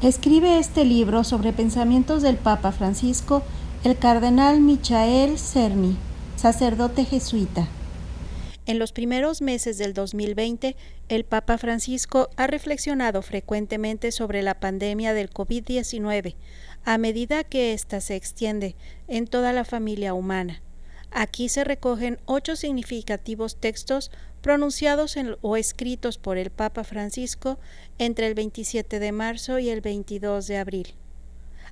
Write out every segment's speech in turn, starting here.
Escribe este libro sobre pensamientos del Papa Francisco el cardenal Michael Cerny, sacerdote jesuita. En los primeros meses del 2020, el Papa Francisco ha reflexionado frecuentemente sobre la pandemia del COVID-19, a medida que ésta se extiende en toda la familia humana. Aquí se recogen 8 significativos textos pronunciados o escritos por el Papa Francisco entre el 27 de marzo y el 22 de abril.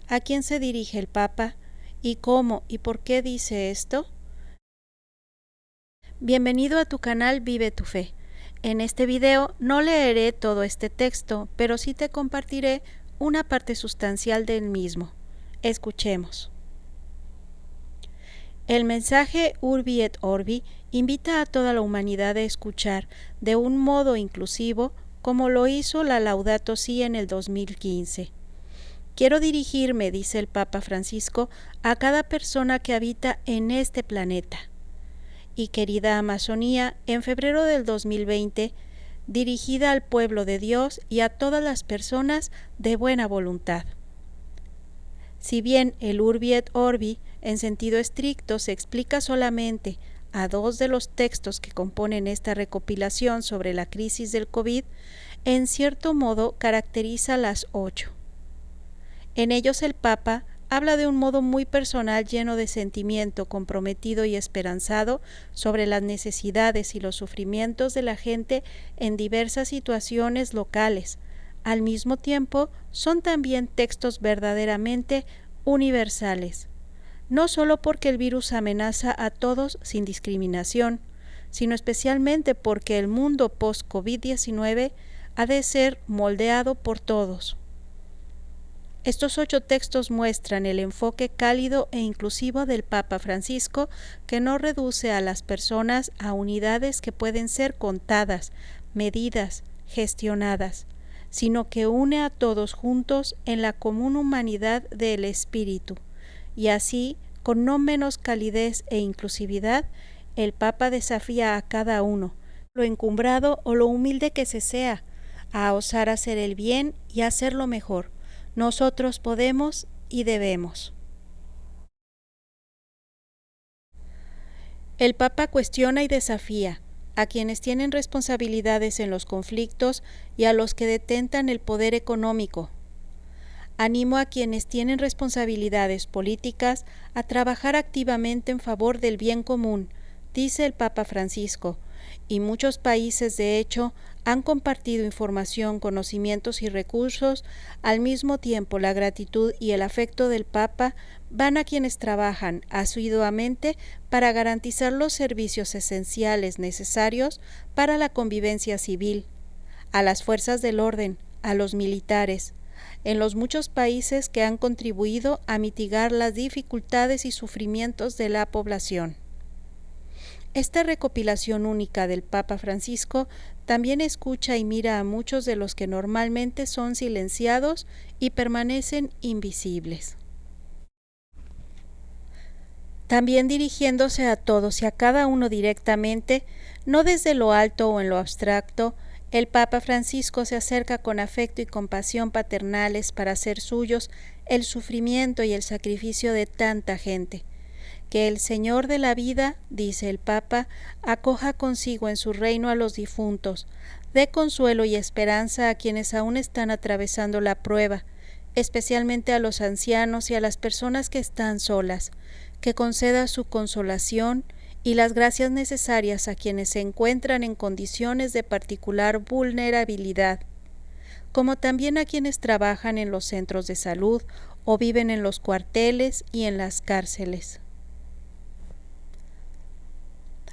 ¿A quién se dirige el Papa? ¿Y cómo y por qué dice esto? Bienvenido a tu canal Vive tu Fe. En este video no leeré todo este texto, pero sí te compartiré una parte sustancial del mismo. Escuchemos. El mensaje Urbi et Orbi invita a toda la humanidad a escuchar de un modo inclusivo, como lo hizo la Laudato Si en el 2015. Quiero dirigirme, dice el Papa Francisco, a cada persona que habita en este planeta. Y querida Amazonía, en febrero del 2020, dirigida al pueblo de Dios y a todas las personas de buena voluntad. Si bien el Urbi et Orbi, en sentido estricto, se explica solamente a 2 de los textos que componen esta recopilación sobre la crisis del COVID, en cierto modo caracteriza las 8. En ellos el Papa habla de un modo muy personal, lleno de sentimiento, comprometido y esperanzado sobre las necesidades y los sufrimientos de la gente en diversas situaciones locales. Al mismo tiempo, son también textos verdaderamente universales, no solo porque el virus amenaza a todos sin discriminación, sino especialmente porque el mundo post-COVID-19 ha de ser moldeado por todos. Estos 8 textos muestran el enfoque cálido e inclusivo del Papa Francisco, que no reduce a las personas a unidades que pueden ser contadas, medidas, gestionadas, sino que une a todos juntos en la común humanidad del espíritu. Y así, con no menos calidez e inclusividad, el Papa desafía a cada uno, lo encumbrado o lo humilde que se sea, a osar hacer el bien y hacerlo mejor. Nosotros podemos y debemos. El Papa cuestiona y desafía a quienes tienen responsabilidades en los conflictos y a los que detentan el poder económico. Animo a quienes tienen responsabilidades políticas a trabajar activamente en favor del bien común, dice el Papa Francisco, y muchos países, de hecho, han compartido información, conocimientos y recursos. Al mismo tiempo, la gratitud y el afecto del Papa van a quienes trabajan asiduamente para garantizar los servicios esenciales necesarios para la convivencia civil, a las fuerzas del orden, a los militares, en los muchos países que han contribuido a mitigar las dificultades y sufrimientos de la población. Esta recopilación única del Papa Francisco también escucha y mira a muchos de los que normalmente son silenciados y permanecen invisibles. También dirigiéndose a todos y a cada uno directamente, no desde lo alto o en lo abstracto, el Papa Francisco se acerca con afecto y compasión paternales para hacer suyos el sufrimiento y el sacrificio de tanta gente. Que el Señor de la vida, dice el Papa, acoja consigo en su reino a los difuntos, dé consuelo y esperanza a quienes aún están atravesando la prueba, especialmente a los ancianos y a las personas que están solas, que conceda su consolación y las gracias necesarias a quienes se encuentran en condiciones de particular vulnerabilidad, como también a quienes trabajan en los centros de salud o viven en los cuarteles y en las cárceles.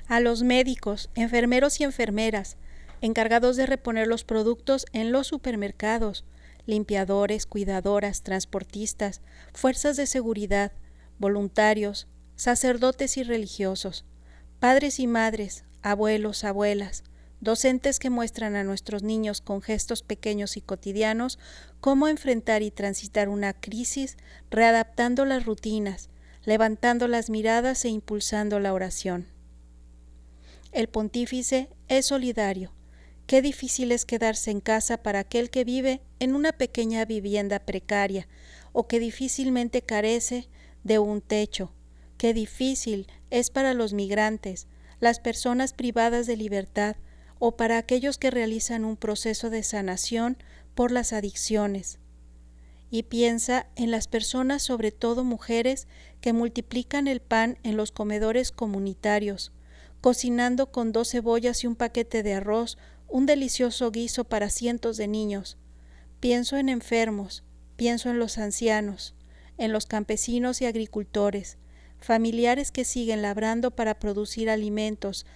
A los médicos, enfermeros y enfermeras, encargados de reponer los productos en los supermercados, limpiadores, cuidadoras, transportistas, fuerzas de seguridad, voluntarios, sacerdotes y religiosos, padres y madres, abuelos, abuelas, docentes que muestran a nuestros niños con gestos pequeños y cotidianos cómo enfrentar y transitar una crisis, readaptando las rutinas, levantando las miradas e impulsando la oración. El pontífice es solidario, Qué difícil es quedarse en casa para aquel que vive en una pequeña vivienda precaria o que difícilmente carece de un techo. Qué difícil es para los migrantes, las personas privadas de libertad o para aquellos que realizan un proceso de sanación por las adicciones. Y piensa en las personas, sobre todo mujeres, que multiplican el pan en los comedores comunitarios, cocinando con 2 cebollas y un paquete de arroz un delicioso guiso para cientos de niños. Pienso en enfermos, pienso en los ancianos, en los campesinos y agricultores, familiares que siguen labrando para producir alimentos,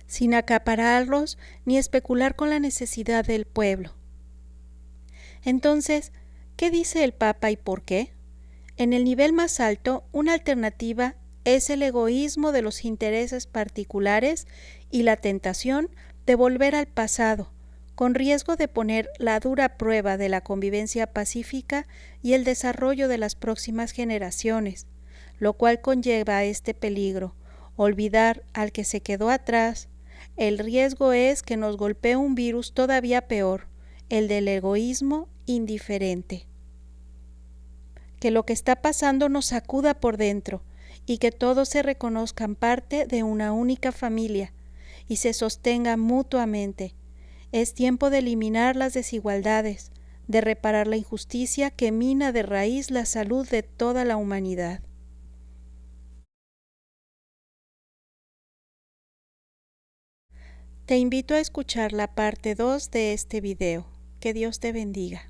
sin acapararlos ni especular con la necesidad del pueblo. Entonces, ¿qué dice el Papa y por qué? En el nivel más alto, una alternativa es el egoísmo de los intereses particulares y la tentación de volver al pasado, con riesgo de poner la dura prueba de la convivencia pacífica y el desarrollo de las próximas generaciones, lo cual conlleva este peligro, olvidar al que se quedó atrás. El riesgo es que nos golpee un virus todavía peor, el del egoísmo indiferente. Que lo que está pasando nos sacuda por dentro y que todos se reconozcan parte de una única familia y se sostengan mutuamente. Es tiempo de eliminar las desigualdades, de reparar la injusticia que mina de raíz la salud de toda la humanidad. Te invito a escuchar la parte 2 de este video. Que Dios te bendiga.